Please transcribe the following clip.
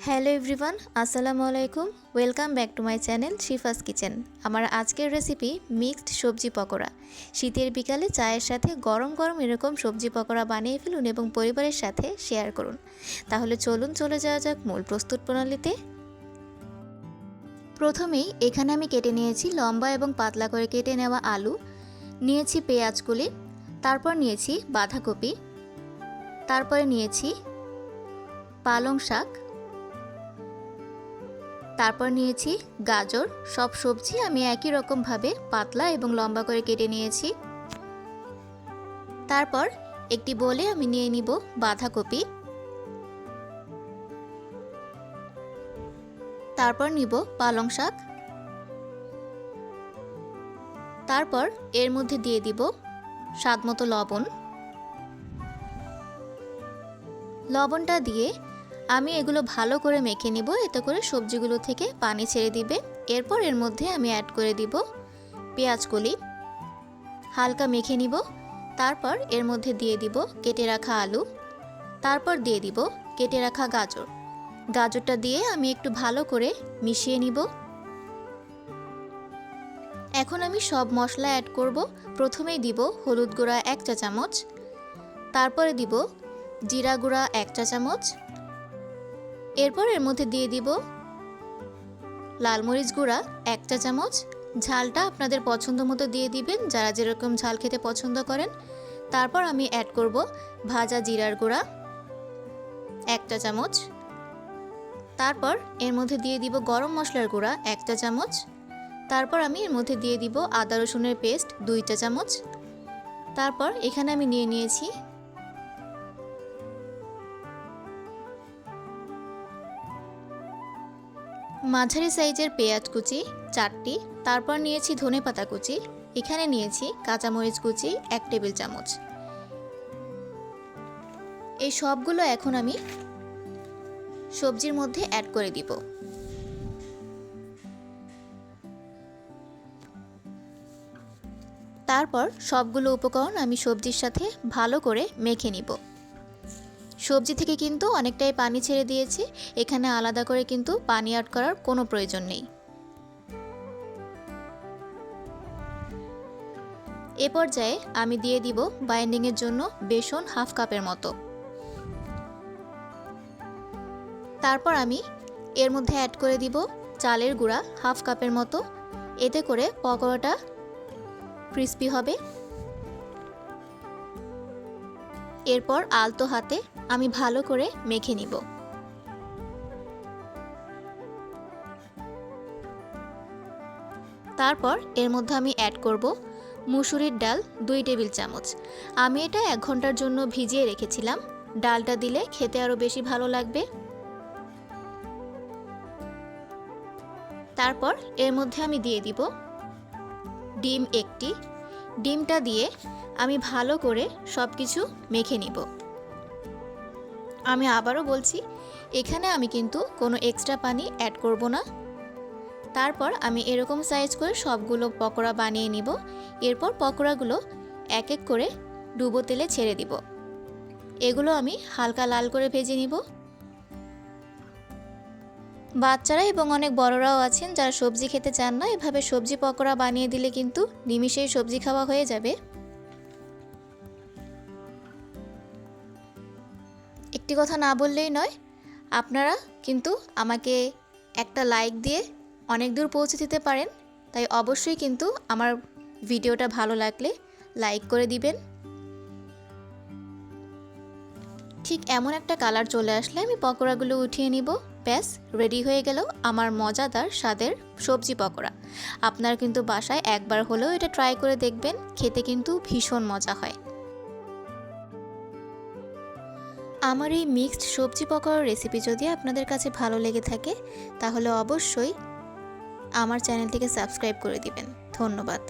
Hello everyone, আসসালামু আলাইকুম। Welcome back to my channel Shifa's kitchen. আমার আজকের রেসিপি মিক্সড সবজি পকোড়া। শীতের বিকালে চায়ের সাথে গরম গরম এরকম সবজি পকোড়া বানিয়ে ফেলুন এবং পরিবারের সাথে শেয়ার করুন। তাহলে চলুন চলে যাওয়া যাক মূল প্রস্তুত প্রণালীতে। প্রথমেই এখানে আমি কেটে নিয়েছি লম্বা এবং পাতলা করে কেটে নেওয়া আলু, নিয়েছি পেঁয়াজকলি, তারপর নিয়েছি বাঁধাকপি, তারপরে নিয়েছি পালং শাক, তারপর নিয়েছি গাজর। সব সবজি আমি একই রকমভাবে পাতলা এবং লম্বা করে কেটে নিয়েছি। তারপর একটি বোলে আমি নিয়ে নিব বাঁধাকপি, তারপর নিব পালং শাক, তারপর এর মধ্যে দিয়ে দিব স্বাদমতো লবণ। লবণটা দিয়ে আমি এগুলো ভালো করে মেখে নিব, এতে করে সবজিগুলো থেকে পানি ছেড়ে দিবে। এরপর এর মধ্যে আমি অ্যাড করে দিব পেঁয়াজকলি, হালকা মেখে নিব। তারপর এর মধ্যে দিয়ে দিব কেটে রাখা আলু, তারপর দিয়ে দিব কেটে রাখা গাজর। গাজরটা দিয়ে আমি একটু ভালো করে মিশিয়ে নিব। এখন আমি সব মশলা অ্যাড করব। প্রথমেই দিব হলুদ গুঁড়া 1 চা চামচ, তারপরে দিব জিরা গুঁড়া 1 চা চামচ, এরপর এর মধ্যে দিয়ে দিব লাল মরিচ গুঁড়া 1 চা চামচ। ঝালটা আপনাদের পছন্দ মতো দিয়ে দিবেন, যারা যেরকম ঝাল খেতে পছন্দ করেন। তারপর আমি অ্যাড করব ভাজা জিরার গুঁড়া 1 চা চামচ, তারপর এর মধ্যে দিয়ে দিব গরম মশলার গুঁড়া 1 চা চামচ, তারপর আমি এর মধ্যে দিয়ে দিব আদা রসুনের পেস্ট 2 চা চামচ। তারপর এখানে আমি নিয়ে নিয়েছি মাঝারি সাইজের পেঁয়াজ কুচি 4টি, তারপর নিয়েছি ধনেপাতা কুচি, এখানে নিয়েছি কাঁচামরিচ কুচি 1 টেবিল চামচ। এই সবগুলো এখন আমি সবজির মধ্যে অ্যাড করে দিব। তারপর সবগুলো উপকরণ আমি সবজির সাথে ভালো করে মেখে নিব। সবজি থেকে কিন্তু অনেকটাই পানি ছেড়ে দিয়েছি, এখানে আলাদা করে কিন্তু পানি অ্যাড করার কোনো প্রয়োজন নেই। এ পর্যায়ে আমি দিয়ে দিব বাইন্ডিংয়ের জন্য বেসন 1/2 কাপের মতো। তারপর আমি এর মধ্যে অ্যাড করে দিব চালের গুঁড়া 1/2 কাপের মতো, এতে করে পকোড়াটা ক্রিস্পি হবে। এরপর আলতো হাতে আমি ভালো করে মেখে নিব। তারপর এর মধ্যে আমি অ্যাড করব মুসুরির ডাল 2 টেবিল চামচ। আমি এটা 1 ঘন্টার জন্য ভিজিয়ে রেখেছিলাম। ডালটা দিলে খেতে আরও বেশি ভালো লাগবে। তারপর এর মধ্যে আমি দিয়ে দিব ডিম 1টি। ডিমটা দিয়ে আমি ভালো করে সব কিছু মেখে নিব। আমি আবারও বলছি, এখানে আমি কিন্তু কোনো এক্সট্রা পানি অ্যাড করব না। তারপর আমি এরকম সাইজ করে সবগুলো পকোড়া বানিয়ে নিব। এরপর পকোড়াগুলো এক এক করে ডুবো তেলে ছেড়ে দিব। এগুলো আমি হালকা লাল করে ভেজে নিব। বাচ্চারা এবং অনেক বড়রাও আছেন যারা সবজি খেতে চান না, এভাবে সবজি পকোড়া বানিয়ে দিলে কিন্তু নিমিষেই সবজি খাওয়া হয়ে যাবে। একটি কথা না বললেই নয়, আপনারা কিন্তু আমাকে একটা লাইক দিয়ে অনেক দূর পৌঁছে দিতে পারেন, তাই অবশ্যই কিন্তু আমার ভিডিওটা ভালো লাগলে লাইক করে দিবেন। ঠিক এমন একটা কালার চলে আসলে আমি পকোড়াগুলো উঠিয়ে নিব। ব্যাস, রেডি হয়ে গেল আমার মজাদার স্বাদের সবজি পকোড়া। আপনারা কিন্তু বাসায় একবার হলেও এটা ট্রাই করে দেখবেন, খেতে কিন্তু ভীষণ মজা হয়। আমার এই মিক্সড সবজি পকোড়ার রেসিপি যদি আপনাদের কাছে ভালো লেগে থাকে তাহলে অবশ্যই আমার চ্যানেলটিকে সাবস্ক্রাইব করে দিবেন। ধন্যবাদ।